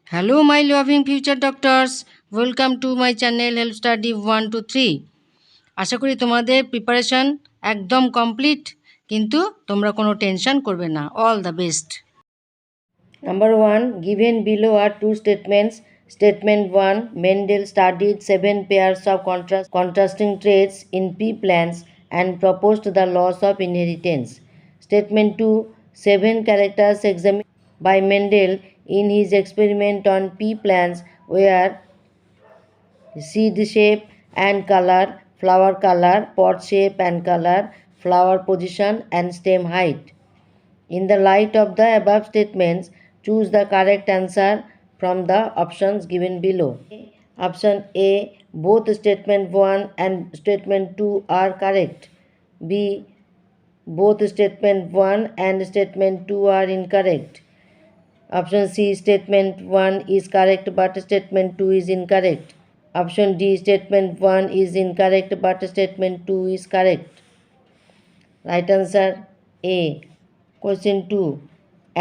Hello, my loving future doctors. Welcome to my channel Help Study 1 to 3. আশা করি তোমাদের preparation একদম complete, কিন্তু তোমরা কোনো টেনশন করবে না। All the best. Number 1, given below are two statements. Statement 1, Mendel studied 7 pairs of contrasting traits in pea plants and proposed the laws of inheritance. Statement 2, 7 characters examined by Mendel in his experiment on pea plants were seed shape and color, flower color, pod shape and color, flower position and stem height. In the light of the above statements, choose the correct answer from the options given below. Option A, both statement 1 and statement 2 are correct. B, both statement 1 and statement 2 are incorrect. Option C, statement 1 is correct but statement 2 is incorrect. Option D, statement 1 is incorrect but statement 2 is correct. Right answer A. Question 2.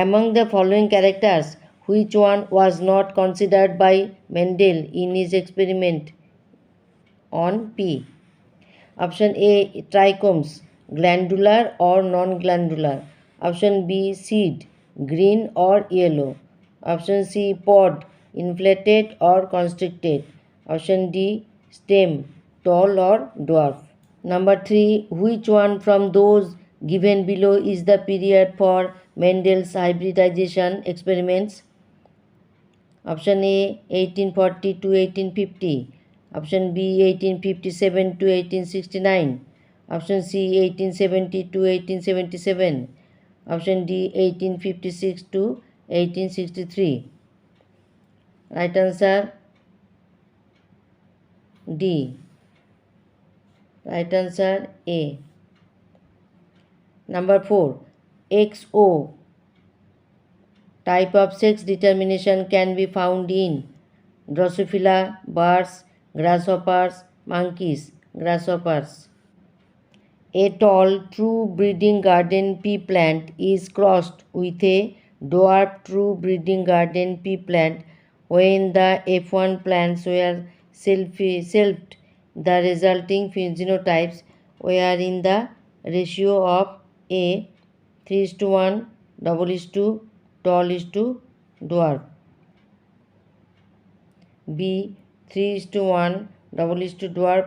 Among the following characters, which one was not considered by Mendel in his experiment on pea? Option A, trichomes, glandular or non-glandular. Option B, seed, green or yellow. Option C, pod, inflated or constricted. Option D, stem, tall or dwarf. Number 3, which one from those given below is the period for Mendel's hybridization experiments? Option A, 1840 to 1850. Option B, 1857 to 1869. Option C, 1870 to 1877. Option D, 1856 to 1863. Right answer D. Right answer A. Number 4, XO type of sex determination can be found in Drosophila, birds, grasshoppers, monkeys, grasshoppers. A tall, true breeding garden pea plant is crossed with a dwarf true breeding garden pea plant when the F1 plants were selfed. The resulting phenotypes were in the ratio of A 3:1, double tall dwarf. B 3:1, double dwarf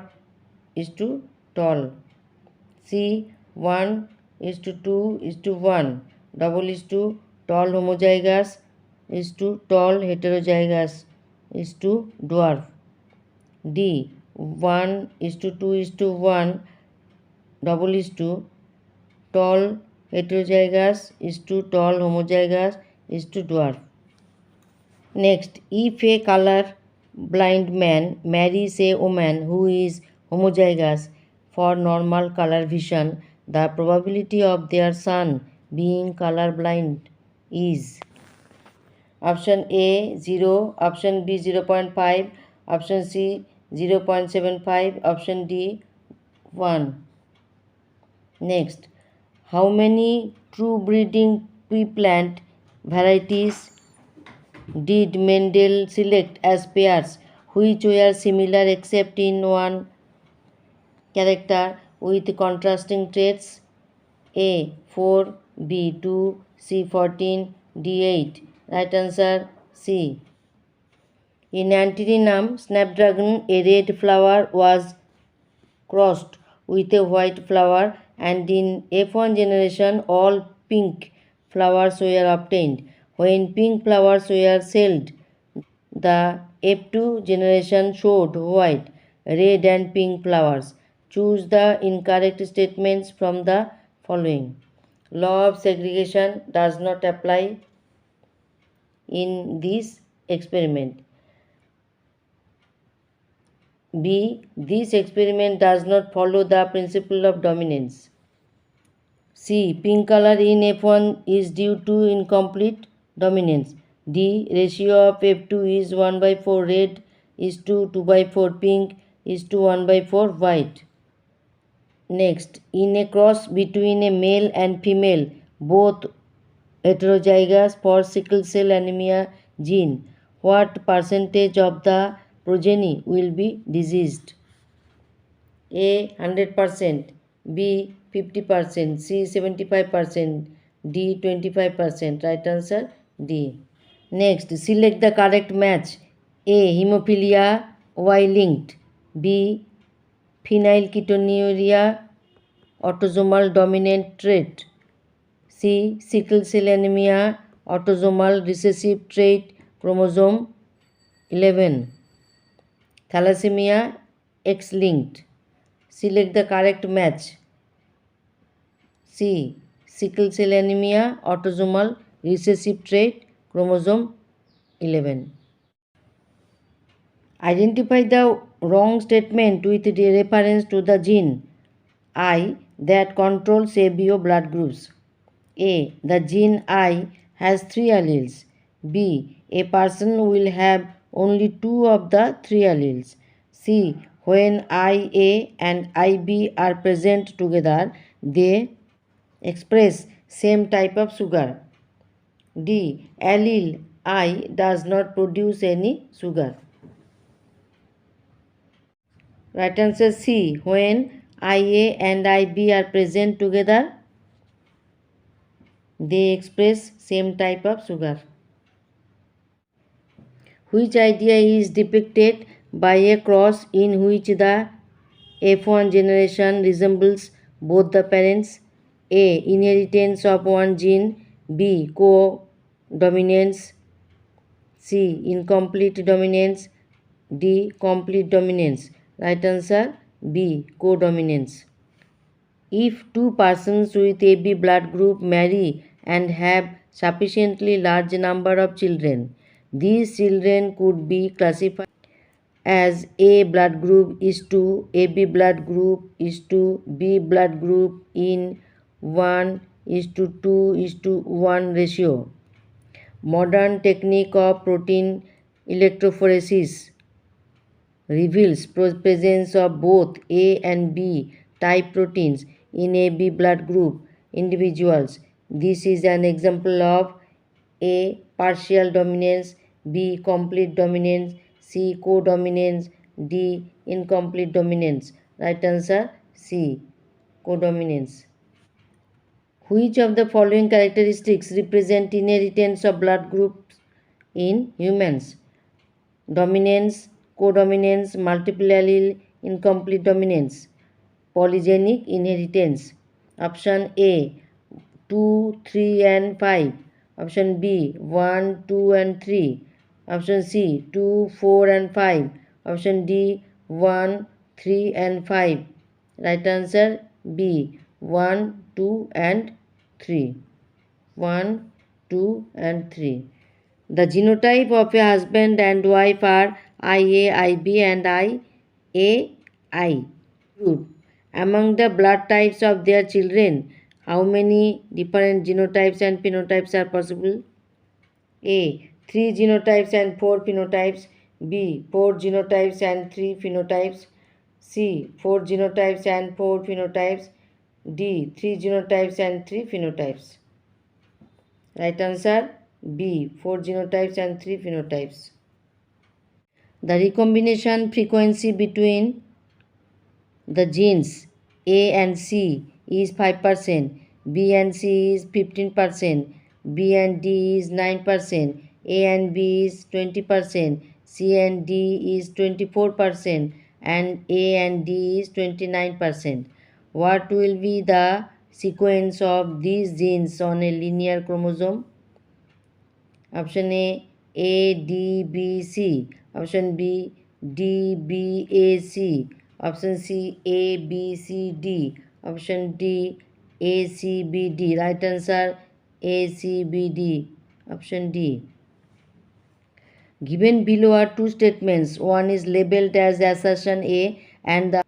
tall. C 1:2:1, double tall homozygous tall heterozygous dwarf. D 1:2:1, double tall heterozygous tall homozygous dwarf. Next, if a color blind man marries a woman who is homozygous for normal color vision, the probability of their son being color blind is option A 0, option B 0.5, option C 0.75, option D 1. Next, how many true breeding pea plant varieties did Mendel select as pairs which were similar except in one character with contrasting traits? A 4, B 2, C 14, D 8. Right answer C. In Antirinum snapdragon, a red flower was crossed with a white flower, and in F1 generation all pink flowers were obtained. When pink flowers were sold, the F2 generation showed white, red and pink flowers. Choose the incorrect statements from the following. Law of segregation does not apply in this experiment. B. This experiment does not follow the principle of dominance. C. Pink color in F1 is due to incomplete dominance. D. Ratio of F2 is 1/4 red is to 2/4 pink is to 1/4 white. Next, in a cross between a male and female, both heterozygous for sickle cell anemia gene, What percentage of the progeny will be diseased? A 100%, B 50%, C 75%, D 25%. Right answer D. Next, select the correct match. A hemophilia Y linked, B phenylketonuria autosomal dominant trait, C sickle cell anemia autosomal recessive trait chromosome 11, thalassemia X linked. Select the correct match. C. Sickle cell anemia autosomal recessive trait chromosome 11. Identify the wrong statement with the reference to the gene I that controls ABO blood groups. A. The gene I has 3 alleles. B. A person will have only 2 of the 3 alleles. C. When IA and IB are present together, they express same type of sugar. D. Allele I does not produce any sugar. Right answer C. When IA and IB are present together, they express same type of sugar. Which idea is depicted by a cross in which the F1 generation resembles both the parents? A. Inheritance of one gene. B. Co-dominance. C. Incomplete dominance. D. Complete dominance. Right answer B. Co-dominance. If two persons with AB blood group marry and have sufficiently large number of children, these children could be classified as A blood group is to AB blood group is to B blood group in 1 is to 2 is to 1 ratio. Modern technique of protein electrophoresis reveals presence of both A and B type proteins in AB blood group individuals. This is an example of A partial dominance, B complete dominance, C codominance, D incomplete dominance. Right answer C codominance. Which of the following characteristics represent inheritance of blood groups in humans? Dominance, codominance, multiple allele, incomplete dominance, polygenic inheritance. Option A 2, 3 and 5. Option B 1, 2 and 3. Option C 2, 4 and 5. Option D 1, 3 and 5. Right answer B 1, 2 and 3. 1, 2 and 3. The genotype of a husband and wife are IA, IB and IAI group. Among the blood types of their children, how many different genotypes and phenotypes are possible? A. 3 genotypes and 4 phenotypes. B. 4 genotypes and 3 phenotypes. C. 4 genotypes and 4 phenotypes. D. 3 genotypes and 3 phenotypes. Right answer B. 4 genotypes and 3 phenotypes. The recombination frequency between the genes A and C is 5%, B and C is 15%, B and D is 9%, A and B is 20%, C and D is 24%, and A and D is 29%. What will be the sequence of these genes on a linear chromosome? Option A D B C. Option B D B A C. Option C A B C D. Option D A C B D. Right answer A C B D. Option D. Given below are two statements. One is labeled as assertion A and the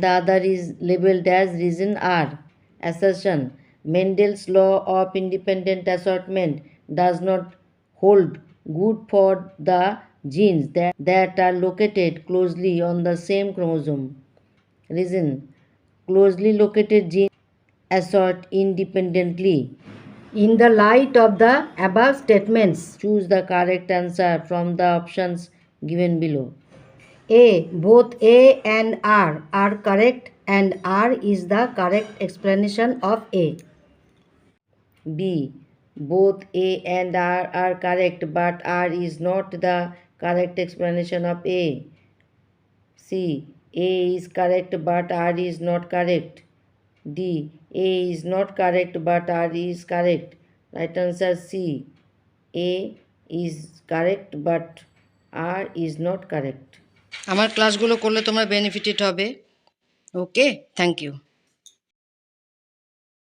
other is labeled as reason R. Assertion: Mendel's law of independent assortment does not hold good for the genes that are located closely on the same chromosome. Reason: closely located genes assort independently. In the light of the above statements, choose the correct answer from the options given below. A. Both A and R are correct and R is the correct explanation of A. B. Both A and R are correct but R is not the correct explanation of A. C. A is correct but R is not correct. D. A is not correct but R is correct. Right answer C. A is correct but R is not correct. আমার ক্লাসগুলো করলে তোমরা benefited হবে। ওকে, thank you.